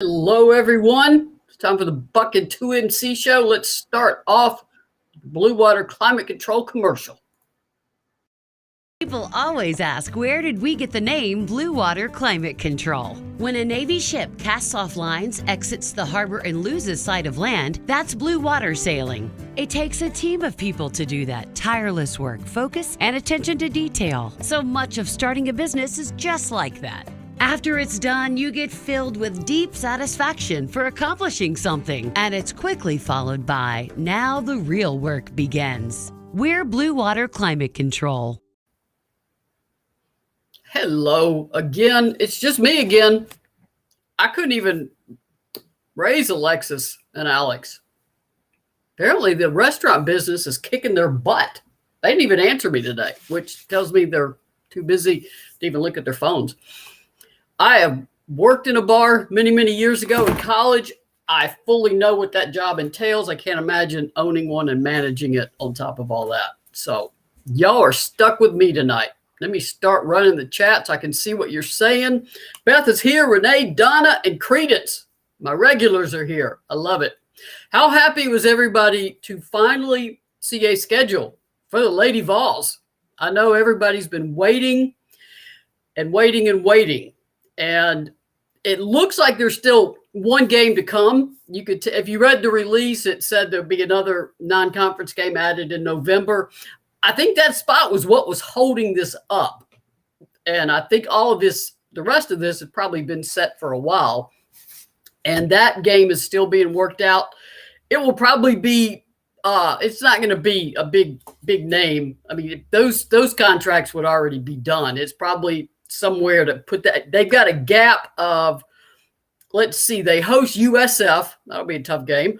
Hello, everyone. It's time for the Buck and 2MC show. Let's start off with the Blue Water Climate Control commercial. People always ask, where did we get the name Blue Water Climate Control? When a Navy ship casts off lines, exits the harbor, and loses sight of land, that's blue water sailing. It takes a team of people to do that. Tireless work, focus, and attention to detail. So much of starting a business is just like that. After it's done, you get filled with deep satisfaction for accomplishing something, and it's quickly followed by, now the real work begins. We're Blue Water Climate Control. Hello again. It's just me again. I couldn't even raise Alexis and Alex. Apparently, the restaurant business is kicking their butt. They didn't even answer me today, which tells me they're too busy to even look at their phones. I have worked in a bar many, many years ago in college. I fully know what that job entails. I can't imagine owning one and managing it on top of all that. So y'all are stuck with me tonight. Let me start running the chat so I can see what you're saying. Beth is here, Renee, Donna, and Credence. My regulars are here. I love it. How happy was everybody to finally see a schedule for the Lady Vols? I know everybody's been waiting and waiting and waiting. And it looks like there's still one game to come. You could, if you read the release, it said there'd be another non-conference game added in November. I think that spot was what was holding this up. And I think all of this, the rest of this has probably been set for a while. And that game is still being worked out. It will probably be, it's not going to be a big name. I mean, those contracts would already be done. It's probably somewhere to put that. They've got a gap of, let's see, they host USF. That'll be a tough game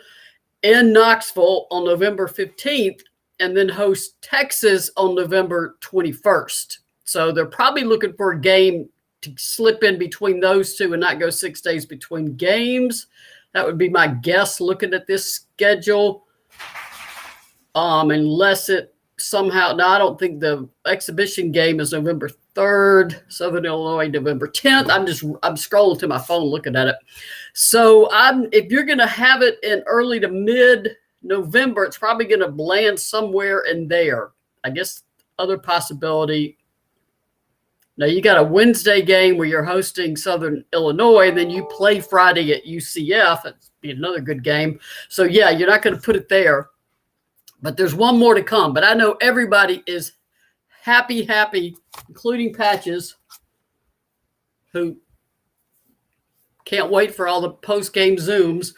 in Knoxville on November 15th, and then host Texas on November 21st. So they're probably looking for a game to slip in between those two and not go 6 days between games. That would be my guess looking at this schedule. Unless it somehow, no, I don't think the exhibition game is November 3rd, Southern Illinois, November 10th. I'm scrolling to my phone looking at it. So if you're going to have it in early to mid-November, it's probably going to land somewhere in there. I guess other possibility. Now you got a Wednesday game where you're hosting Southern Illinois, and then you play Friday at UCF. It'd be another good game. So yeah, you're not going to put it there. But there's one more to come. But I know everybody is happy, including Patches, who can't wait for all the post-game Zooms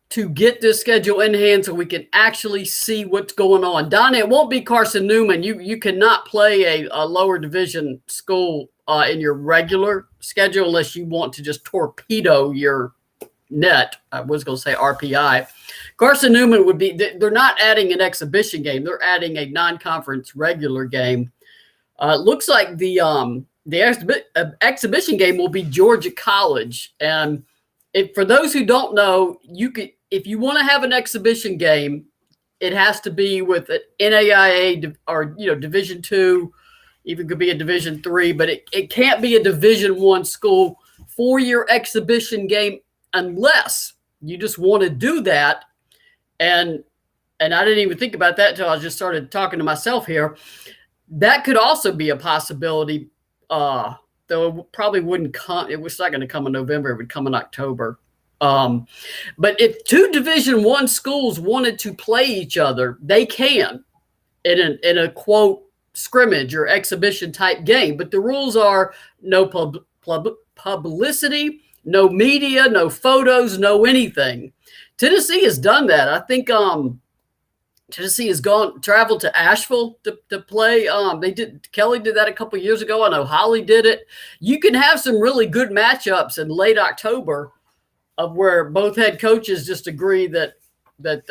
to get this schedule in hand so we can actually see what's going on. Donna, it won't be Carson Newman. You cannot play a lower division school in your regular schedule unless you want to just torpedo your net. I was going to say RPI. Carson Newman would be, they're not adding an exhibition game. They're adding a non-conference regular game. It looks like the exhibition game will be Georgia College. And for those who don't know, if you want to have an exhibition game, it has to be with an NAIA or Division II, even could be a Division III, but it can't be a Division I school for your exhibition game unless you just want to do that. And I didn't even think about that until I just started talking to myself here. That could also be a possibility, though it probably wouldn't come. It was not going to come in November. It would come in October. But if two Division I schools wanted to play each other, they can in a quote scrimmage or exhibition type game. But the rules are no publicity, no media, no photos, no anything. Tennessee has done that. I think Tennessee has traveled to Asheville to play. Kelly did that a couple of years ago. I know Holly did it. You can have some really good matchups in late October of where both head coaches just agree that they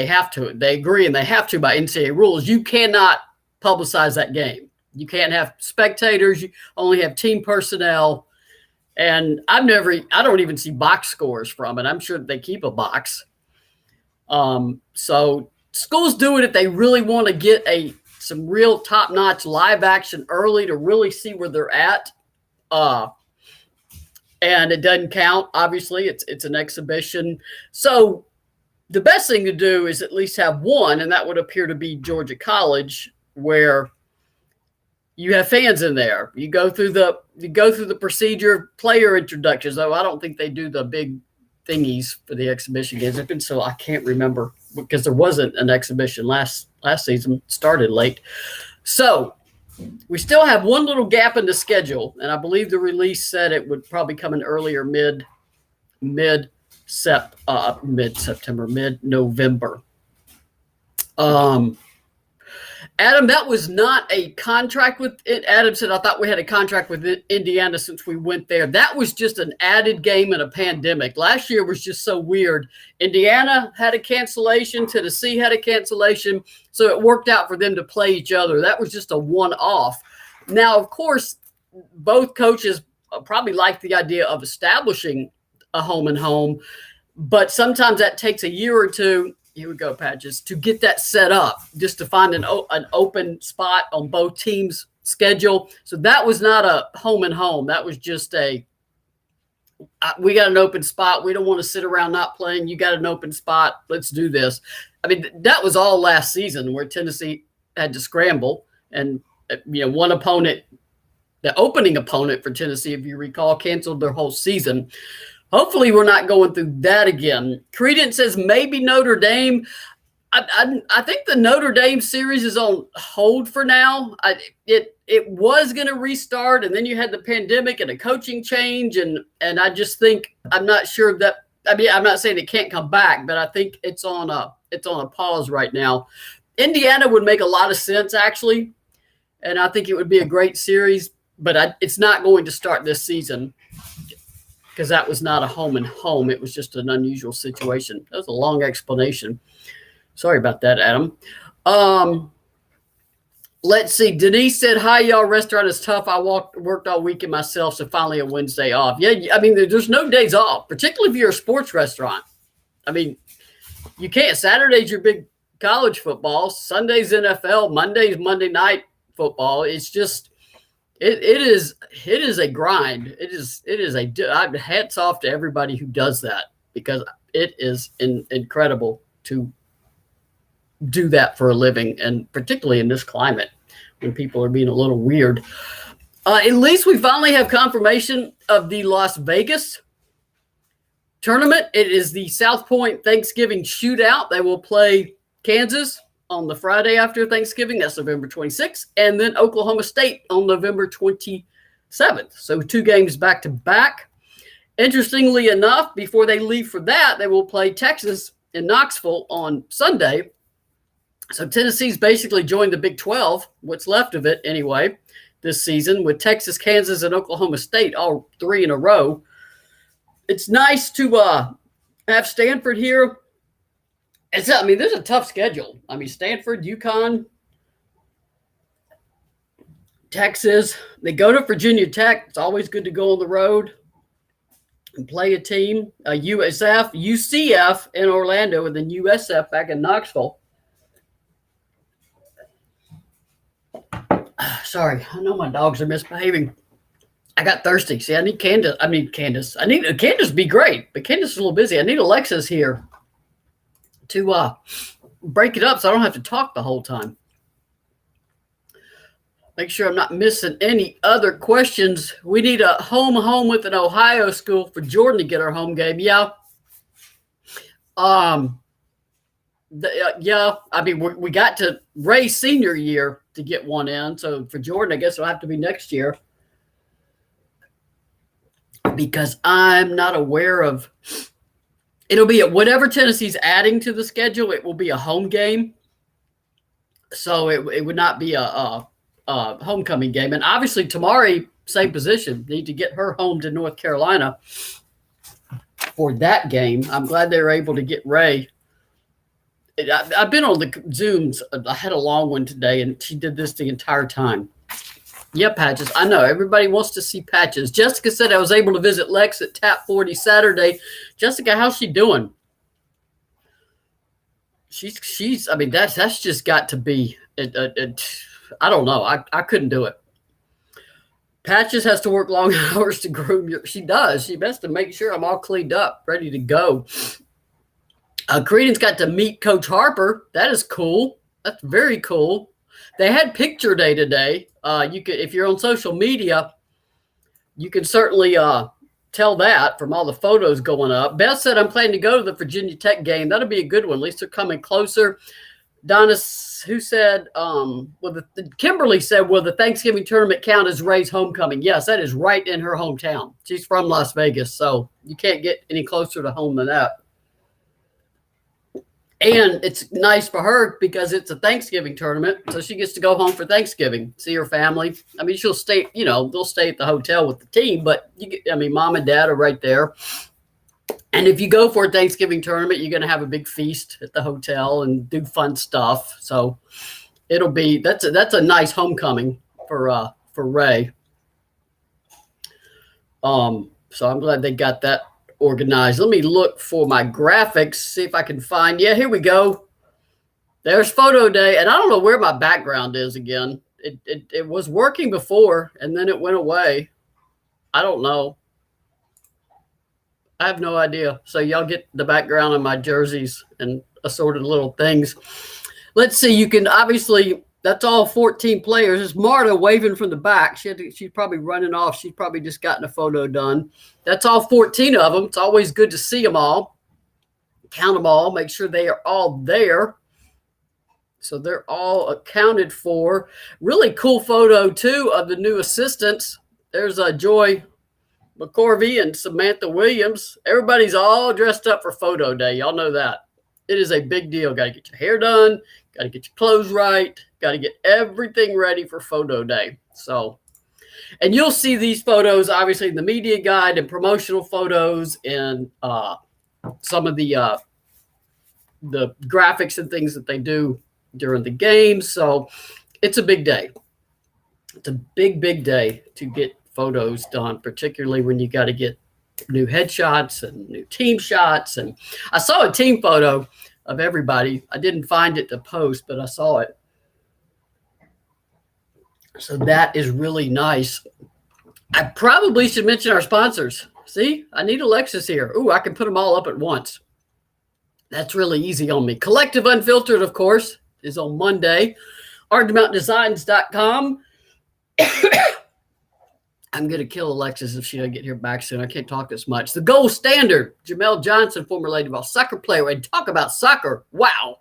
have to. They agree and they have to by NCAA rules. You cannot publicize that game. You can't have spectators. You only have team personnel. And I don't even see box scores from it. I'm sure they keep a box. So schools do it if they really want to get some real top-notch live action early to really see where they're at. and it doesn't count. Obviously, it's an exhibition. So the best thing to do is at least have one, and that would appear to be Georgia College, where you have fans in there. You go through the procedure of player introductions. Though I don't think they do the big thingies for the exhibition games. And so I can't remember because there wasn't an exhibition last season. It started late. So we still have one little gap in the schedule, and I believe the release said it would probably come in earlier mid-September, mid-November. Adam, that was not a contract with it. Adam said, I thought we had a contract with Indiana since we went there. That was just an added game in a pandemic. Last year was just so weird. Indiana had a cancellation. Tennessee had a cancellation. So it worked out for them to play each other. That was just a one-off. Now, of course, both coaches probably like the idea of establishing a home and home, but sometimes that takes a year or two. Here we go, Patches, to get that set up, just to find an open spot on both teams' schedule. So that was not a home and home. That was just we got an open spot. We don't want to sit around not playing. You got an open spot. Let's do this. I mean, that was all last season where Tennessee had to scramble. And, one opponent, the opening opponent for Tennessee, if you recall, canceled their whole season. Hopefully we're not going through that again. Credence says maybe Notre Dame. I think the Notre Dame series is on hold for now. It was going to restart, and then you had the pandemic and a coaching change, and I just think I'm not sure that. I mean, I'm not saying it can't come back, but I think it's on a pause right now. Indiana would make a lot of sense actually, and I think it would be a great series, but it's not going to start this season, because that was not a home and home. It was just an unusual situation. That was a long explanation. Sorry about that, Adam. Let's see. Denise said, hi, y'all. Restaurant is tough. I worked all weekend myself, so finally a Wednesday off. Yeah, I mean, there's no days off, particularly if you're a sports restaurant. I mean, you can't. Saturday's your big college football. Sunday's NFL. Monday's Monday night football. It's just – It is a grind. It is hats off to everybody who does that, because it is incredible to do that for a living, and particularly in this climate when people are being a little weird. At least we finally have confirmation of the Las Vegas tournament. It is the South Point Thanksgiving Shootout. They will play Kansas on the Friday after Thanksgiving. That's November 26th. And then Oklahoma State on November 27th. So 2 games back to back. Interestingly enough, before they leave for that, they will play Texas in Knoxville on Sunday. So Tennessee's basically joined the Big 12, what's left of it anyway, this season, with Texas, Kansas, and Oklahoma State, all 3 in a row. It's nice to have Stanford here. There's a tough schedule. I mean, Stanford, UConn, Texas. They go to Virginia Tech. It's always good to go on the road and play a team. UCF in Orlando, and then USF back in Knoxville. Sorry, I know my dogs are misbehaving. I got thirsty. See, I need Candace. I need Candace. Candace be great, but Candace is a little busy. I need Alexis here to break it up so I don't have to talk the whole time. Make sure I'm not missing any other questions. We need a home with an Ohio school for Jordan to get our home game. Yeah. Yeah. I mean, we got to Ray's senior year to get one in. So for Jordan, I guess it'll have to be next year, because I'm not aware of. It'll be whatever Tennessee's adding to the schedule. It will be a home game, so it would not be a homecoming game. And obviously, Tamari, same position, need to get her home to North Carolina for that game. I'm glad they were able to get Ray. I've been on the Zooms. I had a long one today, and she did this the entire time. Yeah, Patches. I know. Everybody wants to see Patches. Jessica said I was able to visit Lex at Tap 40 Saturday. Jessica, how's she doing? She's. I mean, that's just got to be. I don't know. I couldn't do it. Patches has to work long hours to groom your. She does. She best to make sure I'm all cleaned up, ready to go. Credence got to meet Coach Harper. That is cool. That's very cool. They had picture day today. You could, if you're on social media, you can certainly tell that from all the photos going up. Beth said, I'm planning to go to the Virginia Tech game. That'll be a good one. At least they're coming closer. Donna, who said, Kimberly said, will the Thanksgiving tournament count as Ray's homecoming? Yes, that is right in her hometown. She's from Las Vegas, so you can't get any closer to home than that. And it's nice for her because it's a Thanksgiving tournament, so she gets to go home for Thanksgiving, see her family. I mean, she'll stay, they'll stay at the hotel with the team, but mom and dad are right there. And if you go for a Thanksgiving tournament, you're going to have a big feast at the hotel and do fun stuff. So it'll be that's a nice homecoming for Ray. So I'm glad they got that organized. Let me look for my graphics, see if I can find. Yeah, here we go. There's photo day, and I don't know where my background is again. It was working before, and then it went away. I don't know. I have no idea. So y'all get the background of my jerseys and assorted little things. Let's see. You can obviously, that's all 14 players. It's Marta waving from the back. She's probably running off. She's probably just gotten a photo done. That's all 14 of them. It's always good to see them all. Count them all. Make sure they are all there. So they're all accounted for. Really cool photo, too, of the new assistants. There's Joy McCorvey and Samantha Williams. Everybody's all dressed up for photo day. Y'all know that. It is a big deal. Got to get your hair done. Got to get your clothes right. Got to get everything ready for photo day. So, and you'll see these photos, obviously, in the media guide and promotional photos and some of the graphics and things that they do during the games. So it's a big day. It's a big, big day to get photos done, particularly when you got to get new headshots and new team shots. And I saw a team photo of everybody. I didn't find it to post, but I saw it. So that is really nice. I probably should mention our sponsors. See, I need Alexis here. Ooh, I can put them all up at once. That's really easy on me. Collective Unfiltered, of course, is on Monday. ArdenMountainDesigns.com. I'm going to kill Alexis if she doesn't get here back soon. I can't talk this much. The Gold Standard, Jamel Johnson, former Lady Vol soccer player. And talk about soccer. Wow.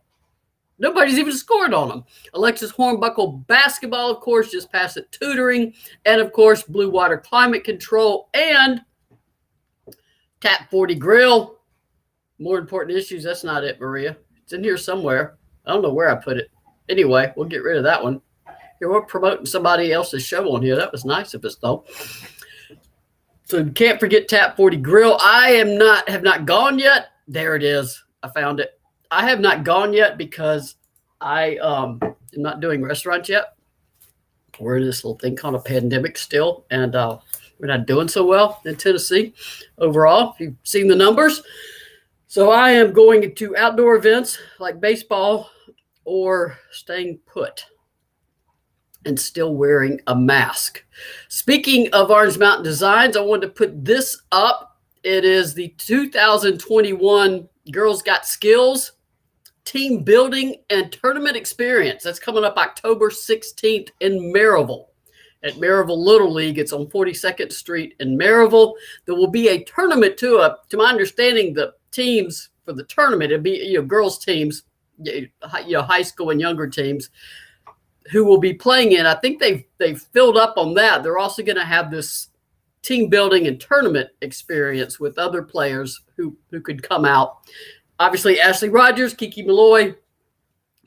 Nobody's even scored on them. Alexis Hornbuckle basketball, of course, just passed at tutoring. And, of course, Blue Water Climate Control and Tap 40 Grill. More important issues. That's not it, Maria. It's in here somewhere. I don't know where I put it. Anyway, we'll get rid of that one. Here, we're promoting somebody else's show on here. That was nice of us, though. So you can't forget Tap 40 Grill. I have not gone yet. There it is. I found it. I have not gone yet because I am not doing restaurants yet. We're in this little thing called a pandemic still, and we're not doing so well in Tennessee overall, if you've seen the numbers. So I am going to outdoor events like baseball or staying put and still wearing a mask. Speaking of Orange Mountain Designs, I wanted to put this up. It is the 2021 Girls Got Skills Team Building and Tournament Experience. That's coming up October 16th in Maryville. At Maryville Little League, it's on 42nd Street in Maryville. There will be a tournament to my understanding, the teams for the tournament, it'll be girls teams, high school and younger teams who will be playing in. I think they've filled up on that. They're also going to have this team building and tournament experience with other players who could come out. Obviously, Ashley Rogers, Kiki Malloy,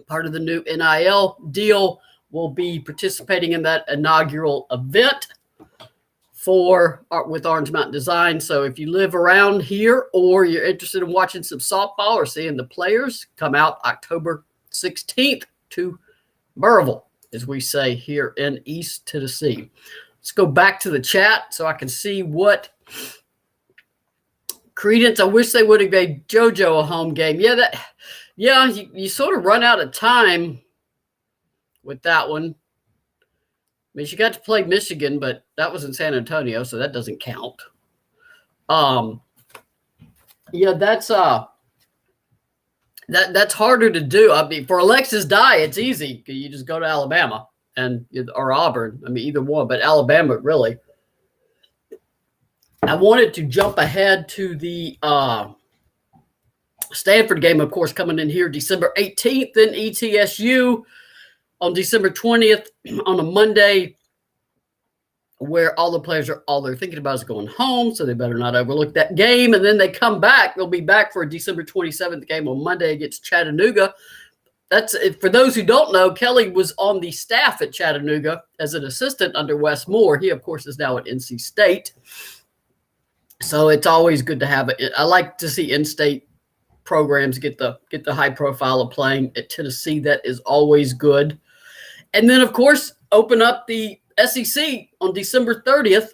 part of the new NIL deal, will be participating in that inaugural event with Orange Mountain Design. So if you live around here or you're interested in watching some softball or seeing the players, come out October 16th to Maryville, as we say here in East Tennessee. Let's go back to the chat so I can see what Credence. I wish they would have gave JoJo a home game. You sort of run out of time with that one. mean, she got to play Michigan, but that was in San Antonio, so that doesn't count. Yeah, that's harder to do. I mean, for Alexis Dye, it's easy. You just go to Alabama or Auburn. I mean, either one, but Alabama really. I wanted to jump ahead to the Stanford game, of course, coming in here December 18th, then ETSU on December 20th on a Monday, where all the players all they're thinking about is going home, so they better not overlook that game. And then they come back. They'll be back for a December 27th game on Monday against Chattanooga. That's for those who don't know, Kelly was on the staff at Chattanooga as an assistant under Wes Moore. He, of course, is now at NC State. So it's always good to have it. I like to see in-state programs get the high profile of playing at Tennessee. That is always good. And then, of course, open up the SEC on December 30th. At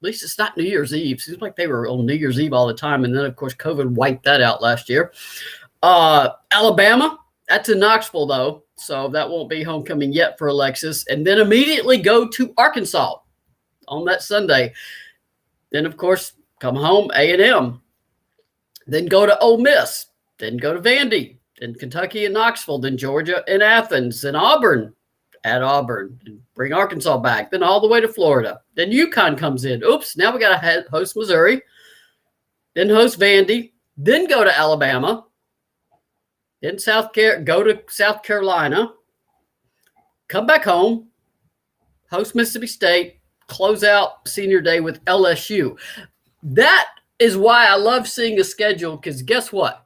least it's not New Year's Eve. Seems like they were on New Year's Eve all the time. And then, of course, COVID wiped that out last year. Alabama, that's in Knoxville, though. So that won't be homecoming yet for Alexis. And then immediately go to Arkansas on that Sunday. Then, of course, come home, A&M. Then go to Ole Miss. Then go to Vandy. Then Kentucky and Knoxville. Then Georgia and Athens. Then Auburn at Auburn. And bring Arkansas back. Then all the way to Florida. Then UConn comes in. Oops, now we got to host Missouri. Then host Vandy. Then go to Alabama. Then go to South Carolina. Come back home. Host Mississippi State. Close out senior day with LSU. That is why I love seeing a schedule, because guess what?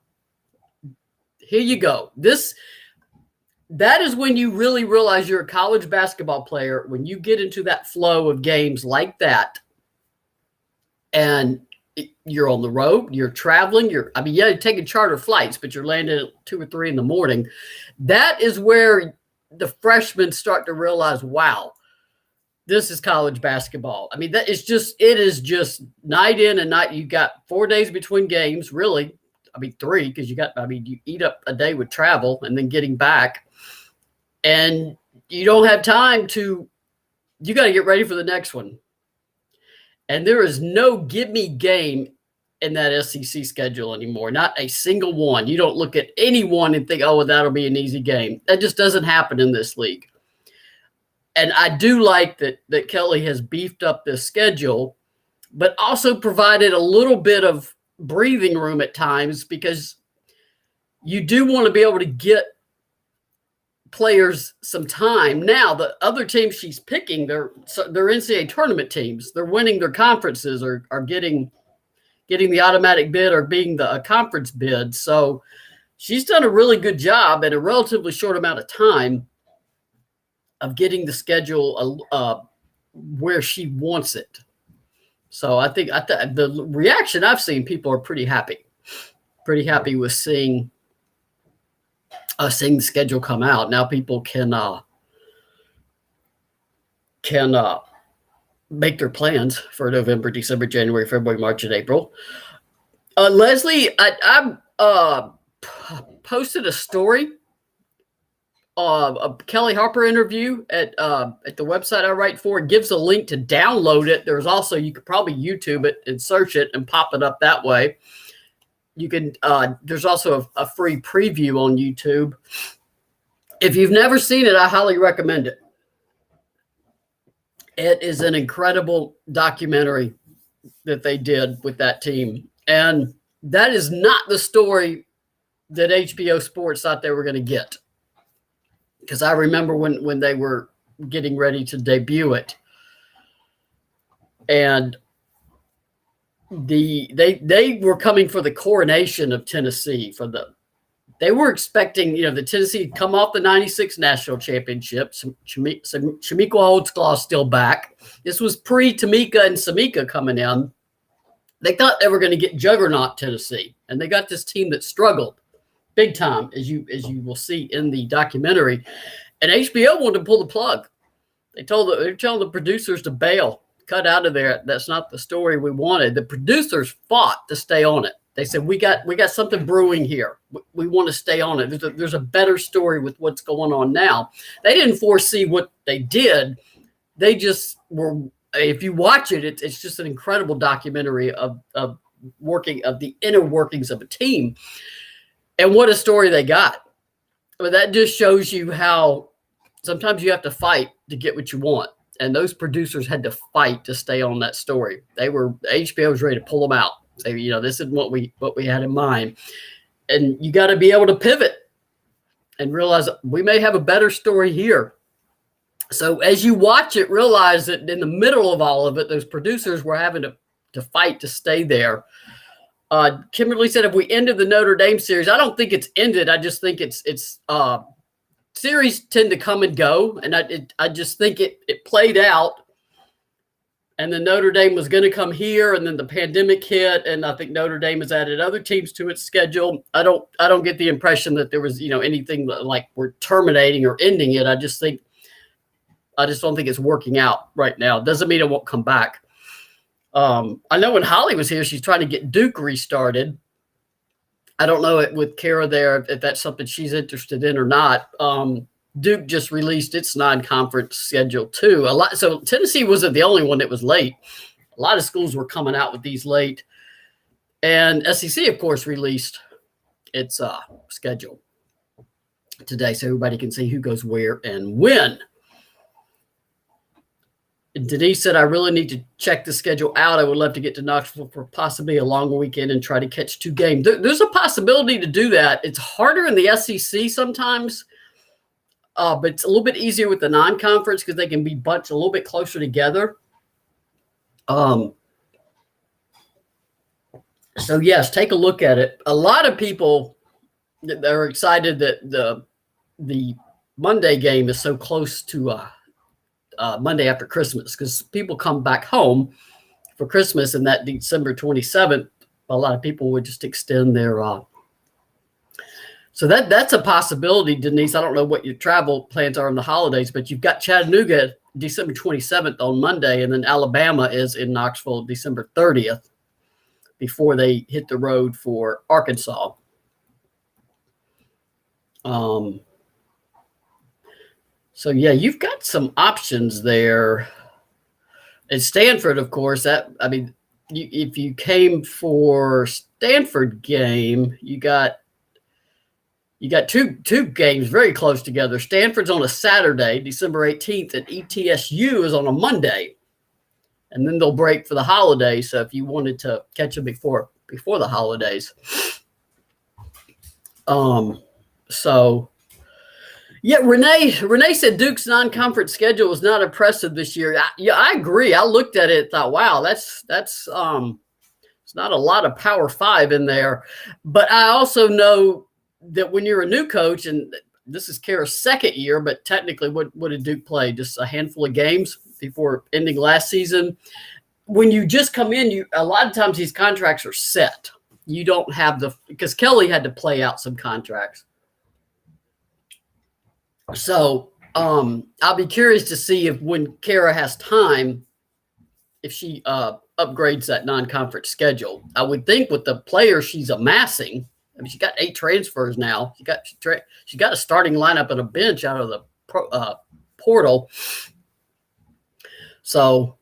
Here you go. That is when you really realize you're a college basketball player, when you get into that flow of games like that, and you're on the road, you're traveling, you're taking charter flights, but you're landing at 2 or 3 in the morning. That is where the freshmen start to realize, wow, this is college basketball. I mean, it is just night in and night. You got 4 days between games, really. I mean, 3, because you eat up a day with travel and then getting back. And you don't have time you got to get ready for the next one. And there is no give-me game in that SEC schedule anymore. Not a single one. You don't look at any one and think, oh, well, that'll be an easy game. That just doesn't happen in this league. And I do like that Kelly has beefed up this schedule, but also provided a little bit of breathing room at times, because you do want to be able to get players some time. Now, the other teams she's picking, they're NCAA tournament teams. They're winning their conferences or are getting the automatic bid or being a conference bid. So she's done a really good job in a relatively short amount of time of getting the schedule where she wants it. So I think the reaction I've seen, people are pretty happy with seeing the schedule come out. Now people can make their plans for November, December, January, February, March, and April. Leslie, I posted a story, a Kelly Harper interview at the website I write for. It gives a link to download it. There's also, you could probably YouTube it and search it and pop it up that way. You can. There's also a free preview on YouTube. If you've never seen it, I highly recommend it. It is an incredible documentary that they did with that team. And that is not the story that HBO Sports thought they were going to get. Because I remember when they were getting ready to debut it. And they were coming for the coronation of Tennessee. They were expecting, the Tennessee to come off the 96 national championship. Chamique Holdsclaw still back. This was pre-Tamika and Samika coming in. They thought they were going to get juggernaut Tennessee, and they got this team that struggled big time, as you will see in the documentary. And HBO wanted to pull the plug. They're telling the producers to bail, cut out of there. That's not the story we wanted. The producers fought to stay on it. They said, we got something brewing here. We want to stay on it. There's a better story with what's going on now. They didn't foresee what they did, they just were. If you watch it, it's just an incredible documentary of the inner workings of a team, and what a story they got. But that just shows you how sometimes you have to fight to get what you want. And those producers had to fight to stay on that story. HBO was ready to pull them out. Say, this is what we had in mind. And you got to be able to pivot and realize we may have a better story here. So as you watch it, realize that in the middle of all of it, those producers were having to fight to stay there. Kimberly said, if we ended the Notre Dame series, I don't think it's ended. I just think it's series tend to come and go. And I just think it played out. And then Notre Dame was going to come here, and then the pandemic hit, and I think Notre Dame has added other teams to its schedule. I don't get the impression that there was, anything like we're terminating or ending it. I just don't think it's working out right now. Doesn't mean it won't come back. I know when Holly was here, she's trying to get Duke restarted. I don't know with Kara there if that's something she's interested in or not. Duke just released its non-conference schedule too. So Tennessee wasn't the only one that was late. A lot of schools were coming out with these late, and SEC, of course, released its schedule today, so everybody can see who goes where and when. Denise said, I really need to check the schedule out. I would love to get to Knoxville for possibly a long weekend and try to catch 2 games. There's a possibility to do that. It's harder in the SEC sometimes, but it's a little bit easier with the non-conference because they can be bunched a little bit closer together. So, yes, take a look at it. A lot of people are excited that the Monday game is so close to Monday after Christmas, because people come back home for Christmas, and that December 27th, a lot of people would just extend their so that's a possibility, Denise. I don't know what your travel plans are on the holidays, but you've got Chattanooga December 27th on Monday, and then Alabama is in Knoxville December 30th before they hit the road for Arkansas. So, yeah, you've got some options there. At Stanford, of course, if you came for Stanford game, you got two games very close together. Stanford's on a Saturday, December 18th, and ETSU is on a Monday. And then they'll break for the holidays. So if you wanted to catch them before the holidays. Yeah, Renee said Duke's non-conference schedule was not impressive this year. I agree. I looked at it and thought, wow, that's it's not a lot of Power 5 in there. But I also know that when you're a new coach, and this is Kara's second year, but technically what did Duke play? Just a handful of games before ending last season. When you just come in, a lot of times these contracts are set. You don't have because Kelly had to play out some contracts. So I'll be curious to see if when Kara has time, if she upgrades that non-conference schedule. I would think with the players she's amassing, she got 8 transfers now. She got a starting lineup and a bench out of the portal. So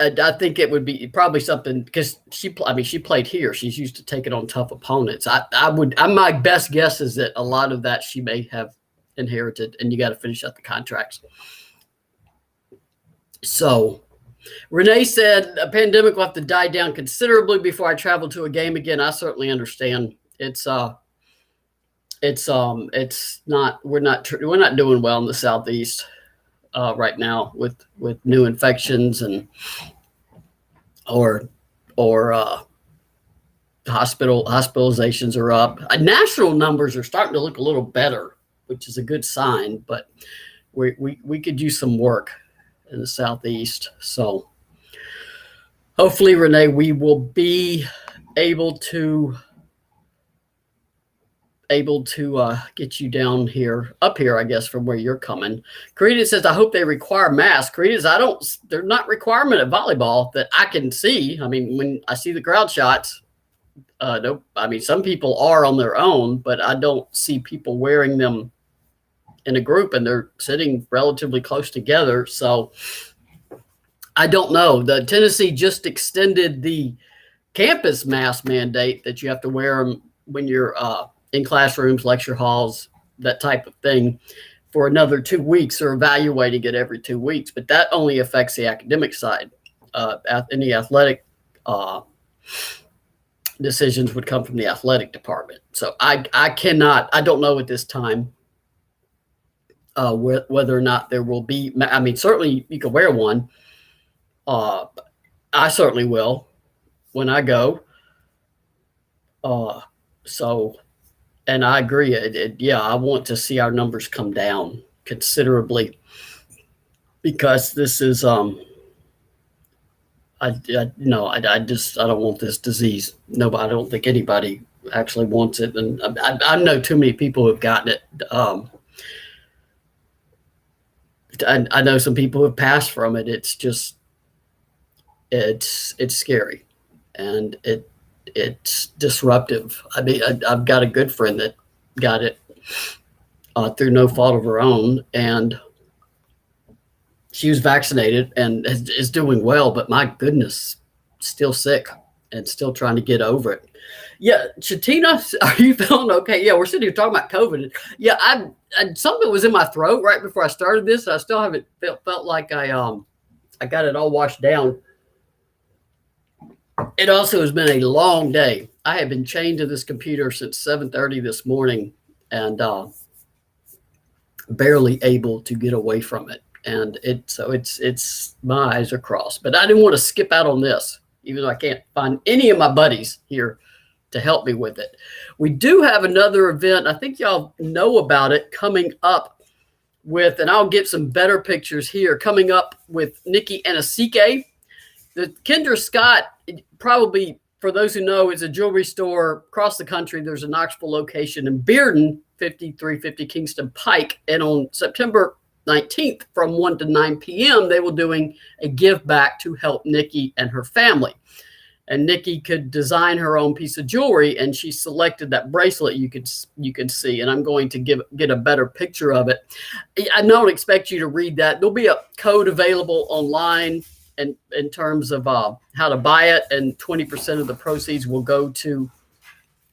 I think it would be probably something, because she played here. She's used to taking on tough opponents. My best guess is that a lot of that she may have inherited, and you got to finish out the contracts. So Renee said a pandemic will have to die down considerably before I travel to a game again. I certainly understand. It's not, we're not doing well in the Southeast right now with new infections or hospitalizations are up. National numbers are starting to look a little better, which is a good sign, but we could use some work in the Southeast. So hopefully, Renee, we will be able to get you up here, I guess, from where you're coming. Karita says, I hope they require masks. Karita, they're not requirement at volleyball that I can see. I mean, when I see the crowd shots, no, I mean, some people are on their own, but I don't see people wearing them in a group, and they're sitting relatively close together. So I don't know. The Tennessee just extended the campus mask mandate that you have to wear them when you're in classrooms, lecture halls, that type of thing, for another 2 weeks. They're evaluating it every 2 weeks, but that only affects the academic side. Any athletic decisions would come from the athletic department. So I don't know at this time whether or not there will be. I mean, certainly you can wear one. I certainly will when I go. And I agree. I want to see our numbers come down considerably, because this is I don't want this disease. Nobody, I don't think anybody actually wants it, and I know too many people who have gotten it. I know some people who have passed from it. It's just, it's scary, and it's disruptive. I mean, I've got a good friend that got it through no fault of her own, and she was vaccinated and is doing well, but my goodness, still sick and still trying to get over it. Yeah, Chatina, are you feeling okay? Yeah, we're sitting here talking about COVID. Yeah, I something was in my throat right before I started this. And I still haven't felt like I got it all washed down. It also has been a long day. I have been chained to this computer since 7:30 this morning, and barely able to get away from it. And it's my eyes are crossed. But I didn't want to skip out on this, even though I can't find any of my buddies here to help me with it. We do have another event. I think y'all know about it coming up with, and I'll get some better pictures here, coming up with Nikki Anasike. The Kendra Scott, probably for those who know, is a jewelry store across the country. There's a Knoxville location in Bearden, 5350 Kingston Pike. And on September 19th from 1 to 9 p.m., they were doing a give back to help Nikki and her family. And Nikki could design her own piece of jewelry, and she selected that bracelet you can see. And I'm going to get a better picture of it. I don't expect you to read that. There'll be a code available online in terms of how to buy it, and 20% of the proceeds will go to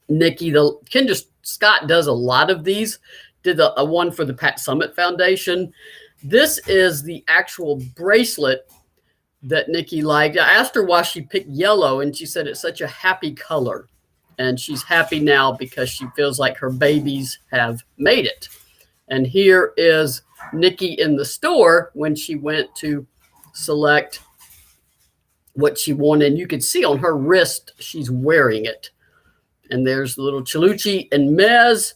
Nikki. The Kendra Scott does a lot of these. Did a one for the Pat Summitt Foundation. This is the actual bracelet that Nikki liked. I asked her why she picked yellow, and she said it's such a happy color. And she's happy now because she feels like her babies have made it. And here is Nikki in the store when she went to select what she wanted. And you can see on her wrist, she's wearing it. And there's the little Chalucci and Mez.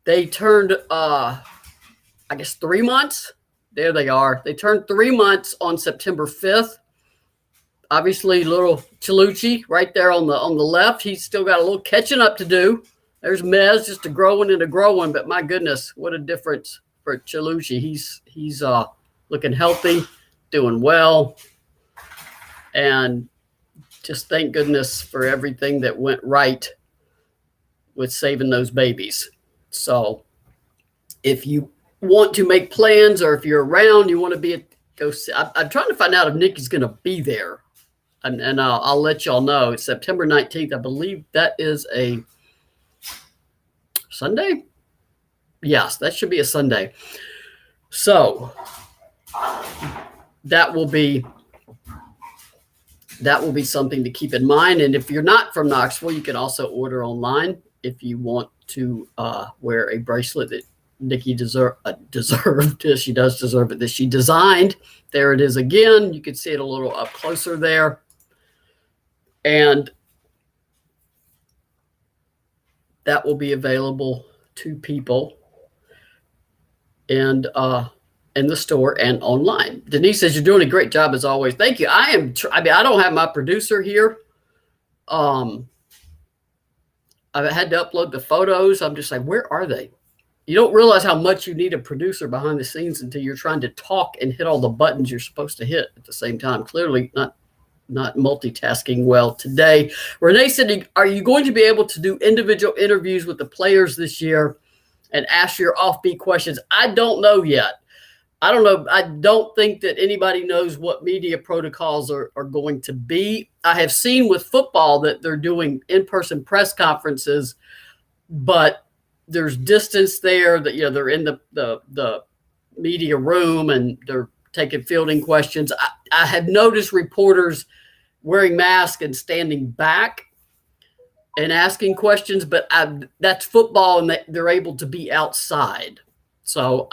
They turned, I guess, 3 months. There they are. They turned 3 months on September 5th. Obviously, little Chalucci right there on the left. He's still got a little catching up to do. There's Mez, just a growing and a growing. But my goodness, what a difference for Chalucci. He's looking healthy, doing well, and just thank goodness for everything that went right with saving those babies. So if you want to make plans, or if you're around, you want to go see. I'm trying to find out if Nikki's going to be there, and I'll let y'all know. It's September 19th. I believe that is a Sunday. Yes, that should be a Sunday. So that will be something to keep in mind. And if you're not from Knoxville, you can also order online if you want to wear a bracelet that Nikki deserved. She does deserve it, that she designed. There it is again. You can see it a little up closer there. And that will be available to people and in the store and online. Denise says, you're doing a great job as always. Thank you. I don't have my producer here. I've had to upload the photos. I'm just like, where are they? You don't realize how much you need a producer behind the scenes until you're trying to talk and hit all the buttons you're supposed to hit at the same time. Clearly not multitasking well today. Renee said, are you going to be able to do individual interviews with the players this year? and ask your offbeat questions? I don't know yet. I don't know. I don't think that anybody knows what media protocols are going to be. I have seen with football that they're doing in-person press conferences, but there's distance there that, they're in the media room and they're taking fielding questions. I have noticed reporters wearing masks and standing back and asking questions, but that's football and they're able to be outside. So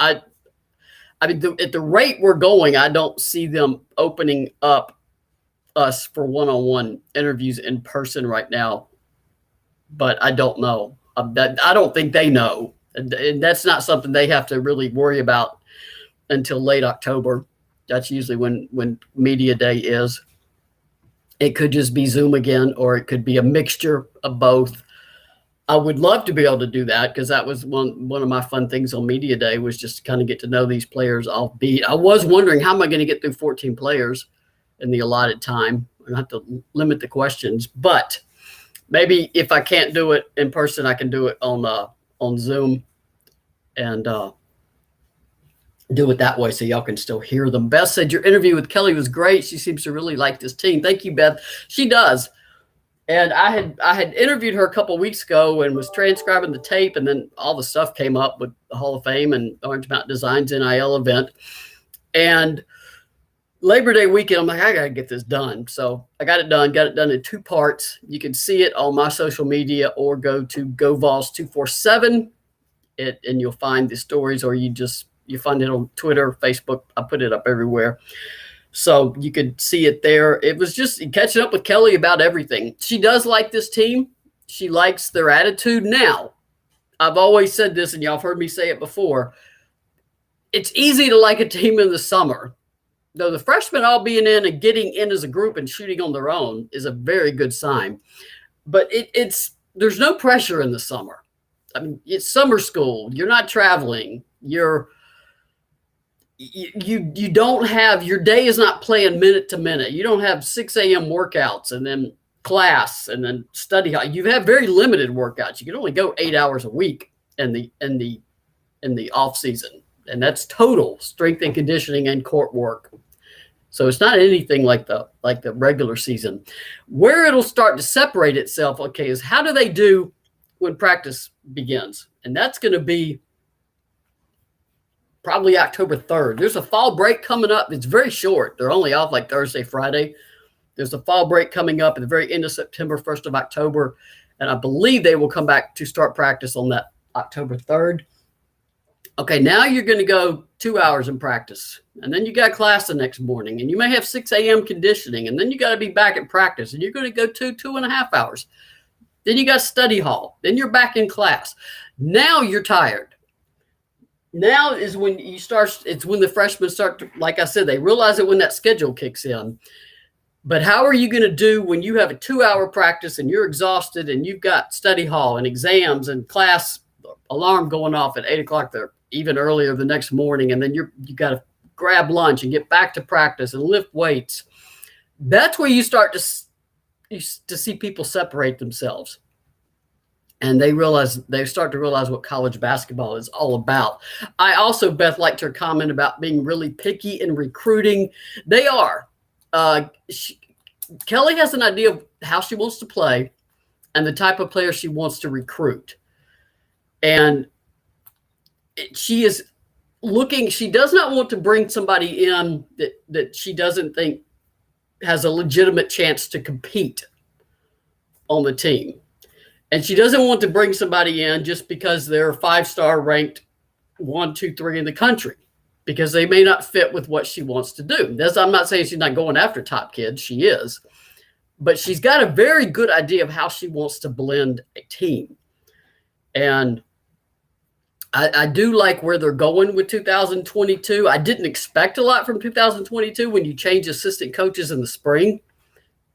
I mean, at the rate we're going, I don't see them opening up us for one-on-one interviews in person right now. But I don't know. I don't think they know. And that's not something they have to really worry about until late October. That's usually when media day is. It could just be Zoom again, or it could be a mixture of both. I would love to be able to do that because that was one of my fun things on media day was just to kind of get to know these players off beat. I was wondering, how am I going to get through 14 players in the allotted time? I have to limit the questions, but maybe if I can't do it in person, I can do it on Zoom and do it that way so y'all can still hear them. Beth said your interview with Kelly was great. She seems to really like this team. Thank you, Beth. She does. And I had interviewed her a couple of weeks ago and was transcribing the tape, and then all the stuff came up with the Hall of Fame and Orange Mountain Designs NIL event. And Labor Day weekend, I'm like, I got to get this done. So I got it done in 2 parts. You can see it on my social media or go to GoVols247 and you'll find the stories, or you find it on Twitter, Facebook. I put it up everywhere. So you could see it there. It was just catching up with Kelly about everything. She does like this team. She likes their attitude. Now, I've always said this, and y'all have heard me say it before. It's easy to like a team in the summer. Though the freshmen all being in and getting in as a group and shooting on their own is a very good sign. But there's no pressure in the summer. I mean, it's summer school. You're not traveling. You don't have, your day is not playing minute to minute. You don't have 6 a.m. workouts and then class and then study. You have very limited workouts. You can only go 8 hours a week in the off season, and that's total strength and conditioning and court work. So it's not anything like the regular season. Where it'll start to separate itself, okay, is how do they do when practice begins? And that's going to be probably October 3rd. There's a fall break coming up. It's very short. They're only off like Thursday, Friday. There's a fall break coming up at the very end of September, 1st of October. And I believe they will come back to start practice on that October 3rd. Okay, now you're going to go 2 hours in practice. And then you got class the next morning. And you may have 6 a.m. conditioning. And then you got to be back at practice. And you're going to go 2.5 hours. Then you got study hall. Then you're back in class. Now you're tired. Now is when it's when the freshmen start to, like I said, they realize it when that schedule kicks in. But how are you going to do when you have a 2-hour practice and you're exhausted and you've got study hall and exams and class alarm going off at 8 o'clock there, even earlier the next morning, and then you got to grab lunch and get back to practice and lift weights? That's where you start to see people separate themselves. And they start to realize what college basketball is all about. I also, Beth, liked her comment about being really picky in recruiting. They are. Kelly has an idea of how she wants to play and the type of player she wants to recruit. And she is looking, she does not want to bring somebody in that she doesn't think has a legitimate chance to compete on the team. And she doesn't want to bring somebody in just because they're 5-star ranked 1, 2, 3 in the country, because they may not fit with what she wants to do. I'm not saying she's not going after top kids. She is. But she's got a very good idea of how she wants to blend a team. And I do like where they're going with 2022. I didn't expect a lot from 2022 when you change assistant coaches in the spring,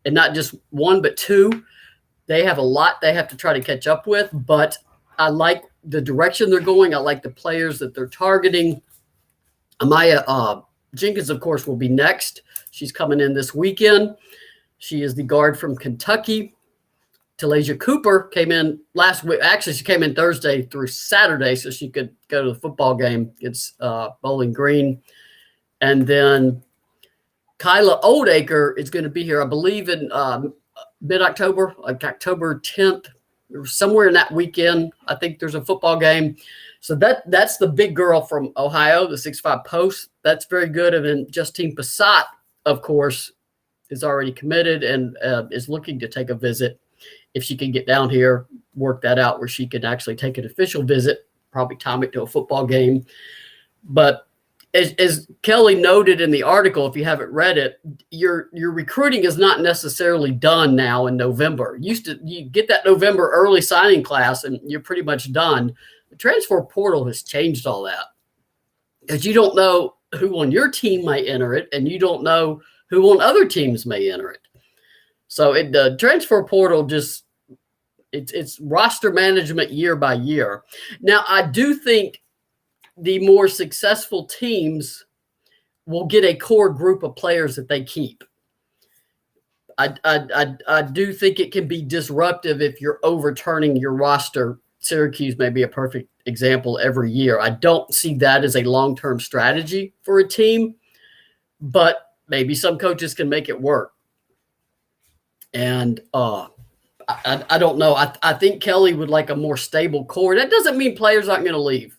and not just 1, but 2. They have a lot they have to try to catch up with, but I like the direction they're going. I like the players that they're targeting. Amaya Jenkins, of course, will be next. She's coming in this weekend. She is the guard from Kentucky. Talasia Cooper came in last week. Actually, she came in Thursday through Saturday so she could go to the football game against Bowling Green. And then Kyla Oldacre is going to be here, I believe, in mid-October, like October 10th, or somewhere in that weekend. I think there's a football game. So that's the big girl from Ohio, the 6'5" post. That's very good. And then Justine Passat, of course, is already committed and is looking to take a visit. If she can get down here, work that out where she can actually take an official visit, probably time it to a football game. But as Kelly noted in the article, if you haven't read it, your recruiting is not necessarily done now in November. You get that November early signing class and you're pretty much done. The transfer portal has changed all that because you don't know who on your team may enter it, and you don't know who on other teams may enter it. So the transfer portal just it's roster management year by year. Now, I do think the more successful teams will get a core group of players that they keep. I do think it can be disruptive if you're overturning your roster. Syracuse may be a perfect example every year. I don't see that as a long-term strategy for a team, but maybe some coaches can make it work. And I don't know. I think Kelly would like a more stable core. That doesn't mean players aren't going to leave.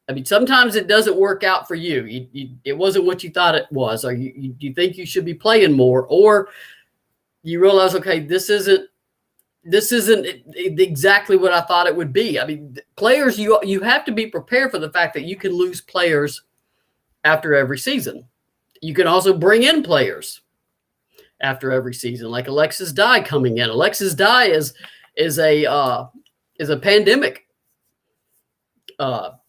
I mean, sometimes it doesn't work out for you. It wasn't what you thought it was, or you think you should be playing more, or you realize, okay, this isn't exactly what I thought it would be. I mean, players, you have to be prepared for the fact that you can lose players after every season. You can also bring in players after every season, like Alexis Dye coming in. Alexis Dye is a pandemic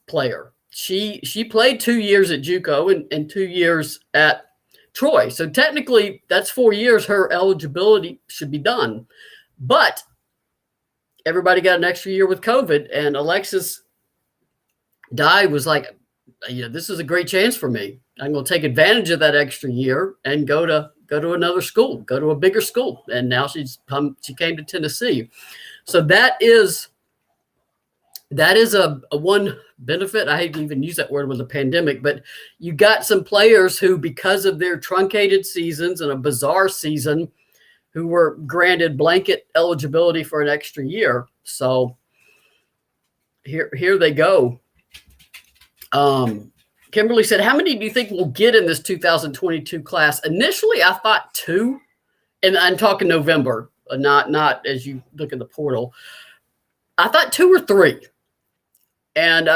player. She played 2 years at JUCO and 2 years at Troy. So technically, that's 4 years. Her eligibility should be done, but everybody got an extra year with COVID, and Alexis Dye was like, this is a great chance for me. I'm going to take advantage of that extra year and go to another school, go to a bigger school. And now she came to Tennessee. So that is a one benefit. I hate to even use that word with a pandemic, but you got some players who, because of their truncated seasons and a bizarre season, who were granted blanket eligibility for an extra year. So here they go. Kimberly said, how many do you think we'll get in this 2022 class? Initially, I thought 2, and I'm talking November, not as you look at the portal. I thought 2 or 3. And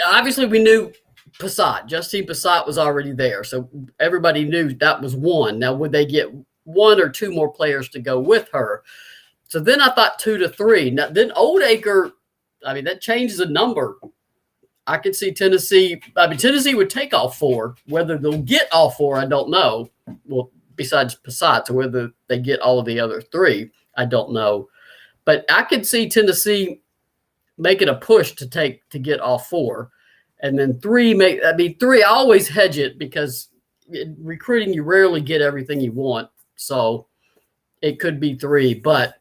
obviously we knew Passat. Justine Passat was already there, so everybody knew that was 1. Now, would they get 1 or 2 more players to go with her? So then I thought 2 to 3. Now, then Oldacre, I mean, that changes the number. I could see Tennessee. I mean, Tennessee would take all 4. Whether they'll get all 4, I don't know. Well, besides Passat, so whether they get all of the other 3, I don't know. But I could see Tennessee making a push to get all 4, and then 3. 3. I always hedge it because in recruiting, you rarely get everything you want. So it could be 3. But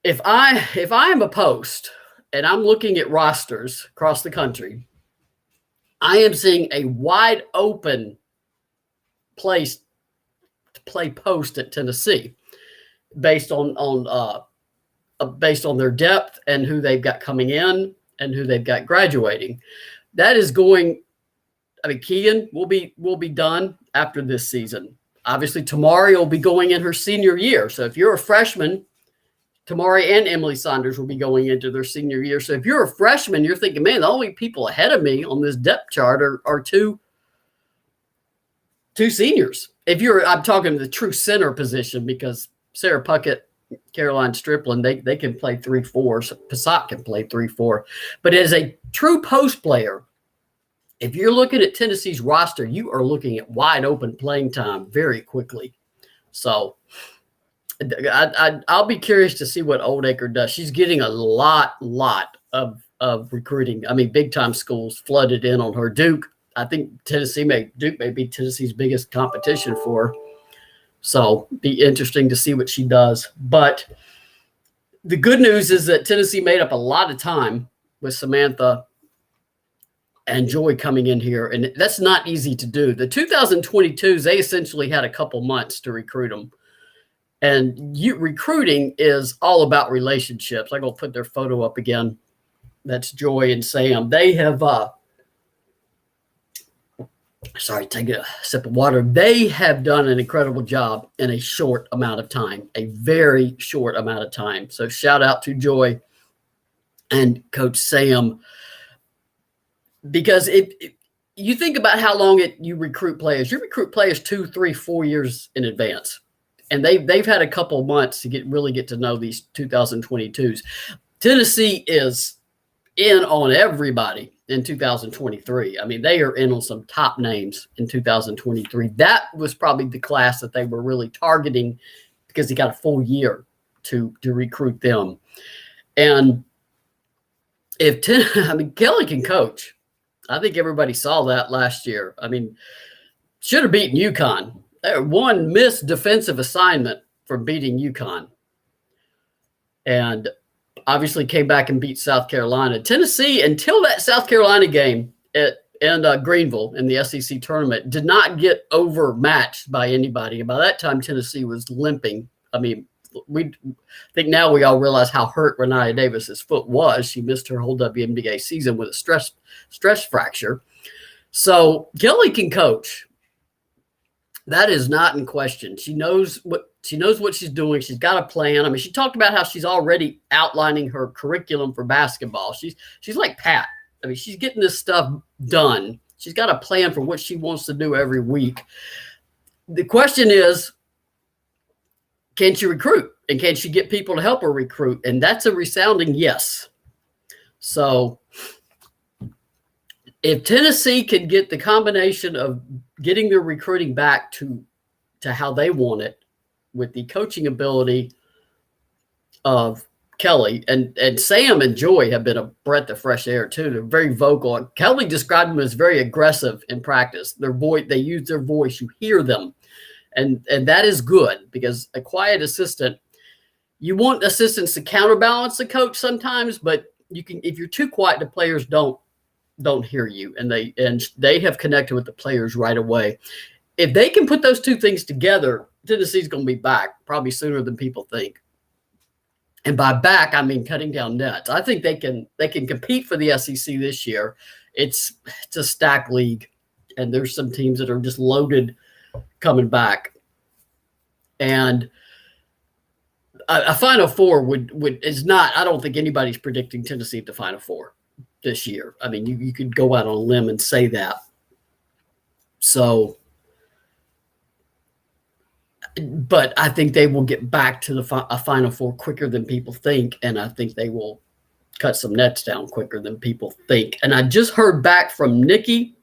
if I am a post and I'm looking at rosters across the country, I am seeing a wide open place to play post at Tennessee based on their depth and who they've got coming in and who they've got graduating. That is going. I mean, Keegan will be done after this season. Obviously, Tamari will be going in her senior year. So if you're a freshman, Tamari and Emily Saunders will be going into their senior year. So if you're a freshman, you're thinking, man, the only people ahead of me on this depth chart are two seniors. I'm talking the true center position, because Sarah Puckett, Caroline Strickland, they can play 3-4. So Passat can play 3-4. But as a true post player, if you're looking at Tennessee's roster, you are looking at wide open playing time very quickly. So I'll be curious to see what Oldacre does. She's getting a lot of recruiting. I mean, big time schools flooded in on her. Duke, I think Duke may be Tennessee's biggest competition for her. So be interesting to see what she does. But the good news is that Tennessee made up a lot of time with Samantha and Joy coming in here. And that's not easy to do. The 2022s, they essentially had a couple months to recruit them. And recruiting is all about relationships. I'm going to put their photo up again. That's Joy and Sam. They have, take a sip of water. They have done an incredible job in a short amount of time, a very short amount of time. So shout out to Joy and Coach Sam. Because you think about how long you recruit players. You recruit players 2, 3, 4 years in advance. And they've had a couple months to really get to know these 2022s. Tennessee is in on everybody in 2023. I mean, they are in on some top names in 2023. That was probably the class that they were really targeting because they got a full year to recruit them. And Kelly can coach. I think everybody saw that last year. I mean, should have beaten UConn. One missed defensive assignment from beating UConn. And obviously came back and beat South Carolina. Tennessee, until that South Carolina game in Greenville in the SEC tournament, did not get overmatched by anybody. And by that time, Tennessee was limping. I mean, we think now we all realize how hurt Renaya Davis's foot was. She missed her whole WNBA season with a stress fracture. So Kelly can coach. That is not in question. She knows what she's doing. She's got a plan. I mean, she talked about how she's already outlining her curriculum for basketball. She's like Pat. I mean, she's getting this stuff done. She's got a plan for what she wants to do every week. The question is, can she recruit? And can she get people to help her recruit? And that's a resounding yes. So if Tennessee can get the combination of getting their recruiting back to how they want it with the coaching ability of Kelly, and Sam and Joy have been a breath of fresh air too. They're very vocal. Kelly described them as very aggressive in practice. They use their voice. You hear them. And that is good because a quiet assistant, you want assistants to counterbalance the coach sometimes, but if you're too quiet, the players don't hear you, and they have connected with the players right away. If they can put those two things together, Tennessee's going to be back probably sooner than people think. And by back, I mean cutting down nets. I think they can compete for the SEC this year. It's a stacked league, and there's some teams that are just loaded coming back. And a Final Four is not. I don't think anybody's predicting Tennessee at the Final Four this year. I mean, you could go out on a limb and say that. So, but I think they will get back to a Final Four quicker than people think, and I think they will cut some nets down quicker than people think. And I just heard back from Nikki.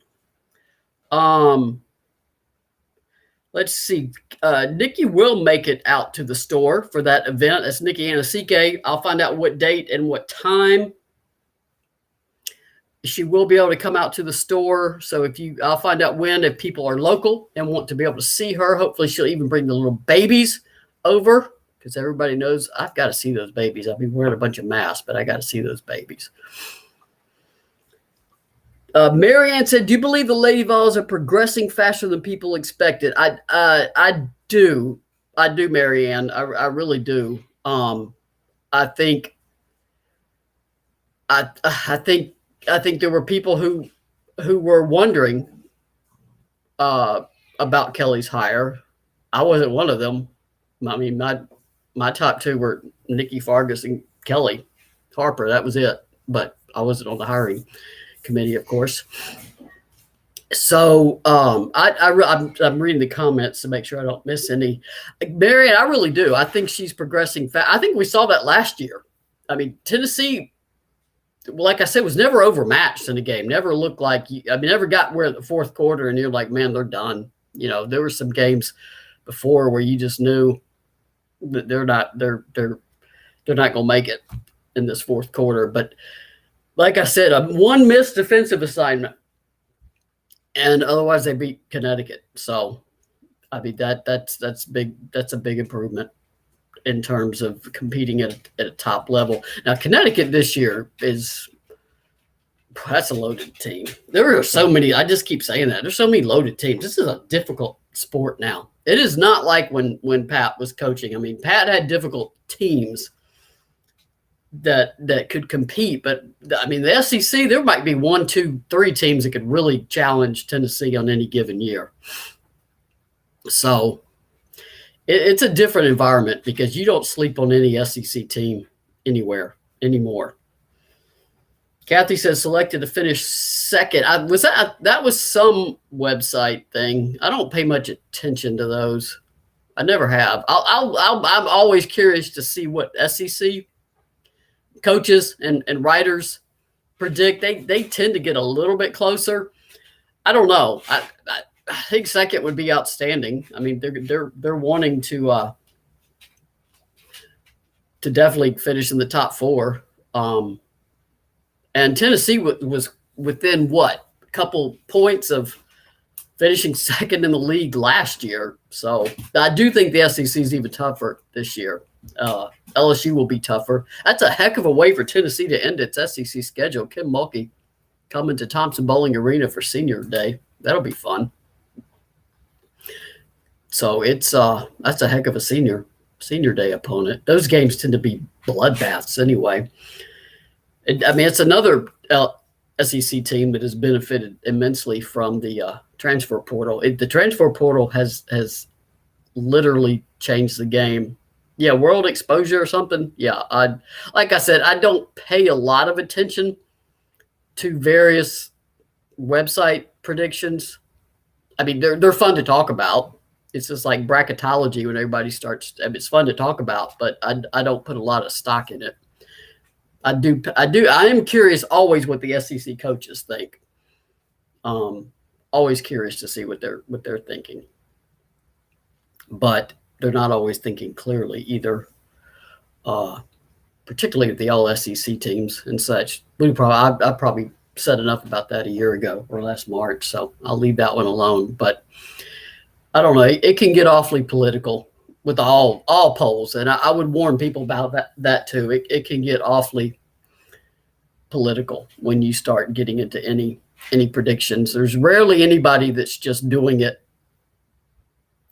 Let's see. Nikki will make it out to the store for that event. That's Nikki Anasike. I'll find out what date and what time. She will be able to come out to the store. So I'll find out when, if people are local and want to be able to see her. Hopefully she'll even bring the little babies over, because everybody knows I've got to see those babies. I've been wearing a bunch of masks, but I got to see those babies. Marianne said, do you believe the Lady Vols are progressing faster than people expected? I do. I do, Marianne. I really do. I think there were people who were wondering about Kelly's hire. I wasn't one of them. I mean, my top two were Nikki Fargas and Kelly Harper. That was it. But I wasn't on the hiring committee, of course. So I'm reading the comments to make sure I don't miss any. Marianne, I really do. I think she's progressing fast. I think we saw that last year. I mean, Tennessee, like I said, was never overmatched in a game. Never looked like never got where the fourth quarter and you're like, man, they're done. You know, there were some games before where you just knew that they're not going to make it in this fourth quarter. But like I said, one missed defensive assignment, and otherwise they beat Connecticut. So I mean, that's big. That's a big improvement in terms of competing at a top level. Now, Connecticut this year that's a loaded team. There are so many. I just keep saying that. There's so many loaded teams. This is a difficult sport now. It is not like when Pat was coaching. I mean, Pat had difficult teams that could compete, but I mean, the SEC, there might be 1, 2, 3 teams that could really challenge Tennessee on any given year. So it's a different environment because you don't sleep on any SEC team anywhere anymore. Kathy says selected to finish second. That was some website thing. I don't pay much attention to those. I never have. I'm always curious to see what SEC coaches and writers predict. They tend to get a little bit closer. I don't know. I think second would be outstanding. I mean, they're wanting to definitely finish in the top 4. And Tennessee was within a couple points of finishing second in the league last year. So I do think the SEC is even tougher this year. LSU will be tougher. That's a heck of a way for Tennessee to end its SEC schedule. Kim Mulkey coming to Thompson Bowling Arena for Senior Day. That'll be fun. So that's a heck of a Senior Day opponent. Those games tend to be bloodbaths anyway. I mean, it's another SEC team that has benefited immensely from the transfer portal. The transfer portal has literally changed the game. Yeah, world exposure or something. Yeah, like I said, I don't pay a lot of attention to various website predictions. I mean, they're fun to talk about. It's just like bracketology when everybody starts. I mean, it's fun to talk about, but I don't put a lot of stock in it. I am curious always what the SEC coaches think. Always curious to see what they're thinking. But they're not always thinking clearly either. Particularly the all SEC teams and such. I probably said enough about that a year ago or last March, so I'll leave that one alone. But I don't know. It can get awfully political with all polls, and I would warn people about that too. It can get awfully political when you start getting into any predictions. There's rarely anybody that's just doing it.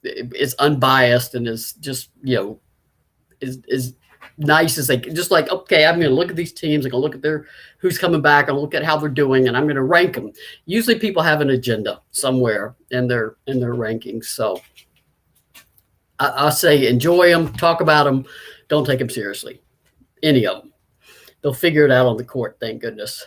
It's unbiased and is just is nice as they just like. Okay, I'm going to look at these teams. I'm going to look at who's coming back. I'm going to look at how they're doing, and I'm going to rank them. Usually, people have an agenda somewhere in their rankings. So I say enjoy them, talk about them, don't take them seriously. Any of them. They'll figure it out on the court, thank goodness.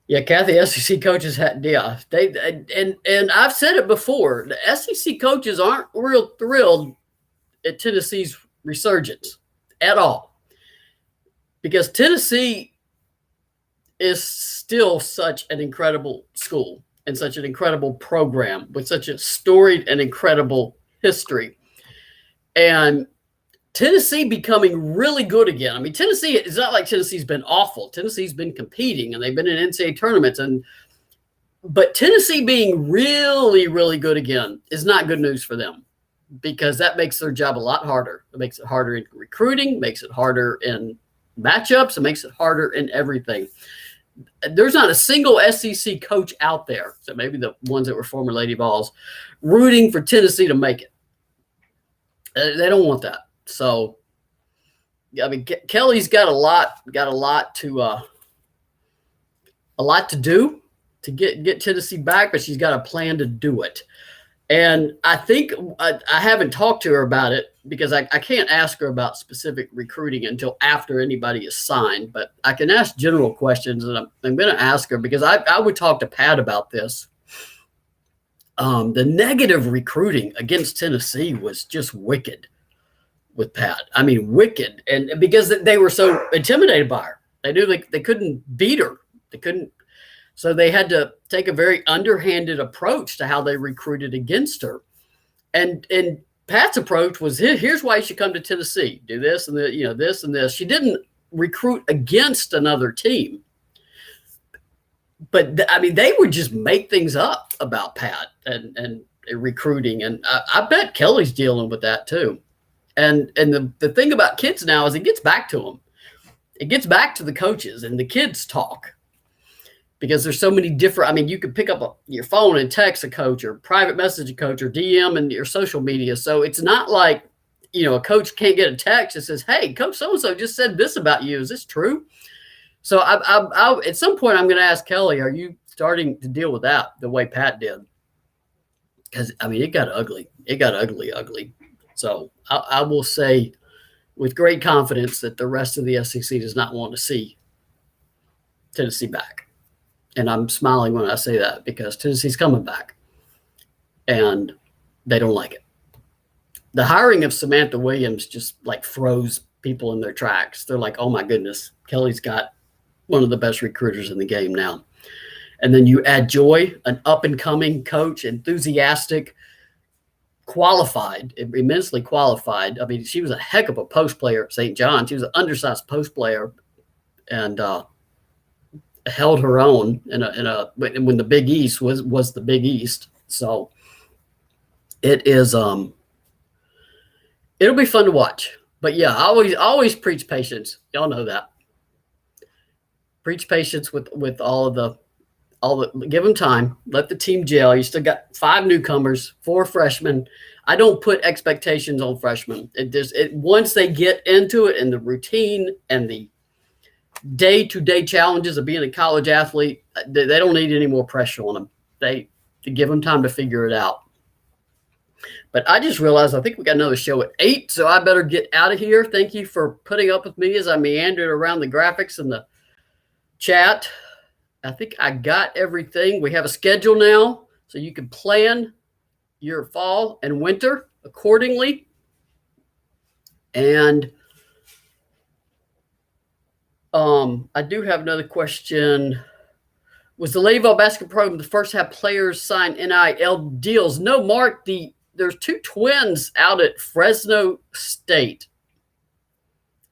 Yeah, Kathy, SEC coaches and I've said it before, the SEC coaches aren't real thrilled at Tennessee's resurgence at all. Because Tennessee is still such an incredible school and such an incredible program with such a storied and incredible history. And Tennessee becoming really good again. I mean, Tennessee, it's not like Tennessee's been awful. Tennessee's been competing, and they've been in NCAA tournaments. But Tennessee being really, really good again is not good news for them because that makes their job a lot harder. It makes it harder in recruiting, makes it harder in matchups, it makes it harder in everything. There's not a single SEC coach out there, so maybe the ones that were former Lady Vols, rooting for Tennessee to make it. They don't want that. So, I mean, Kelly's got a lot to do to get Tennessee back, but she's got a plan to do it. And I think I haven't talked to her about it because I can't ask her about specific recruiting until after anybody is signed. But I can ask general questions, and I'm going to ask her because I would talk to Pat about this. The negative recruiting against Tennessee was just wicked. With Pat, I mean, wicked, and because they were so intimidated by her, they knew they couldn't beat her. They couldn't, so they had to take a very underhanded approach to how they recruited against her. And Pat's approach was, here's why you should come to Tennessee. Do this and this and this. She didn't recruit against another team, but I mean, they would just make things up about Pat and recruiting. And I bet Kelly's dealing with that too. And the thing about kids now is it gets back to them. It gets back to the coaches and the kids talk. Because there's so many different, I mean, you could pick up your phone and text a coach or private message a coach or DM in your social media. So it's not like, a coach can't get a text that says, hey, Coach so-and-so just said this about you. Is this true? So I at some point, I'm going to ask Kelly, are you starting to deal with that the way Pat did? Because, I mean, it got ugly. It got ugly. So I will say with great confidence that the rest of the SEC does not want to see Tennessee back. And I'm smiling when I say that because Tennessee's coming back and they don't like it. The hiring of Samantha Williams just like froze people in their tracks. They're like, oh my goodness, Kelly's got one of the best recruiters in the game now. And then you add Joy, an up and coming coach, enthusiastic, qualified, immensely qualified. I mean, she was a heck of a post player at St. John. She was an undersized post player and, held her own when the Big East was the Big East. So it is it'll be fun to watch. But yeah, I always preach patience. Y'all know that. Preach patience with all the give them time. Let the team gel. You still got 5 newcomers, 4 freshmen. I don't put expectations on freshmen. Once they get into it and the routine and the day-to-day challenges of being a college athlete, they don't need any more pressure on them. They give them time to figure it out. But I just realized I think we got another show at 8, so I better get out of here. Thank you for putting up with me as I meandered around the graphics and the chat. I think I got everything. We have a schedule now, so you can plan your fall and winter accordingly. And I do have another question. Was the Lady Vol basketball program the first to have players sign NIL deals? No, Mark, there's 2 twins out at Fresno State,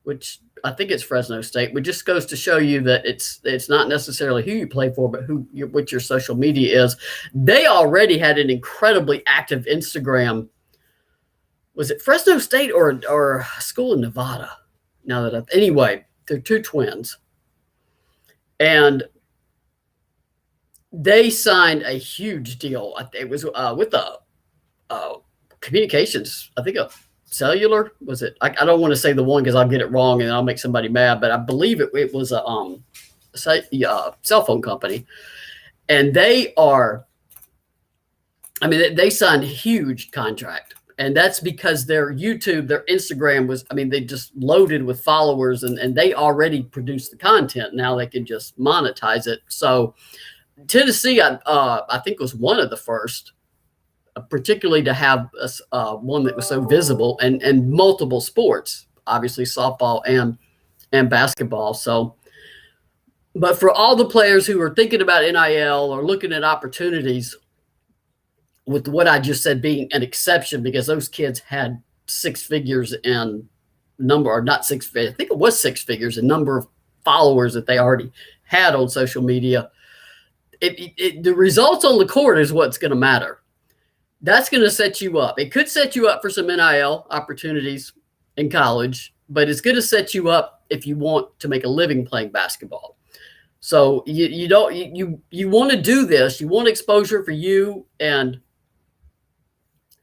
which I think it's Fresno State, but just goes to show you that it's not necessarily who you play for, but what your social media is. They already had an incredibly active Instagram. Was it Fresno State or a school in Nevada? Anyway, they're 2 twins. And they signed a huge deal. It was with the communications, I think a cellular, was it? I don't want to say the one because I'll get it wrong and I'll make somebody mad, but I believe it was a cell phone company. And they signed a huge contract. And that's because their YouTube, their Instagram they just loaded with followers and they already produced the content. Now they can just monetize it. So Tennessee, I think, was one of the first, particularly to have one that was so visible and multiple sports, obviously softball and basketball. So, but for all the players who are thinking about NIL or looking at opportunities, with what I just said being an exception, because those kids had 6 figures in number, or not 6 figures, I think it was 6 figures in number of followers that they already had on social media. The results on the court is what's going to matter. That's going to set you up. It could set you up for some NIL opportunities in college, but it's going to set you up if you want to make a living playing basketball. So you want to do this. You want exposure for you and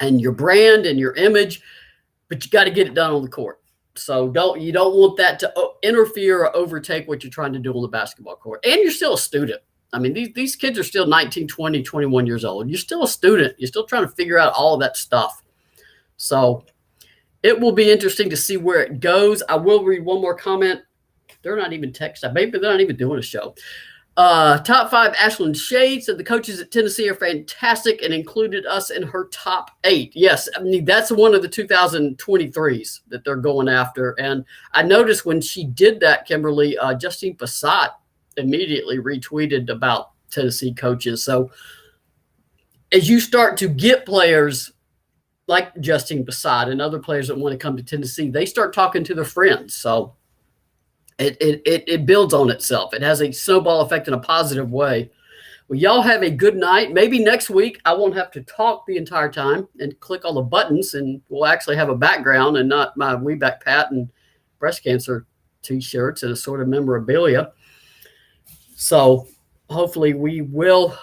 your brand and your image, but you got to get it done on the court. So you don't want that to interfere or overtake what you're trying to do on the basketball court. And you're still a student. I mean, these kids are still 19, 20, 21 years old. You're still a student. You're still trying to figure out all of that stuff. So it will be interesting to see where it goes. I will read one more comment. They're not even texting. Maybe they're not even doing a show. Top 5, Ashland Shade said the coaches at Tennessee are fantastic and included us in her top 8. Yes, I mean, that's one of the 2023s that they're going after. And I noticed when she did that, Kimberly, Justine Passat immediately retweeted about Tennessee coaches. So as you start to get players like Justine Passat and other players that want to come to Tennessee, they start talking to their friends. So it builds on itself. It has a snowball effect in a positive way. Well, y'all have a good night. Maybe next week I won't have to talk the entire time and click all the buttons, and we'll actually have a background and not my We Back Pat and breast cancer t-shirts and a sort of memorabilia. So hopefully we will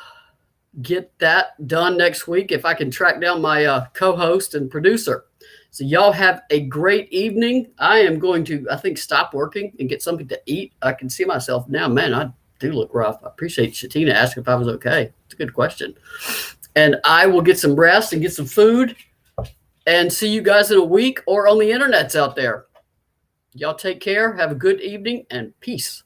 get that done next week if I can track down my co-host and producer. So y'all have a great evening. I am going to, I think, stop working and get something to eat. I can see myself now. Man, I do look rough. I appreciate Shatina asking if I was okay. It's a good question. And I will get some rest and get some food and see you guys in a week or on the internets out there. Y'all take care. Have a good evening and peace.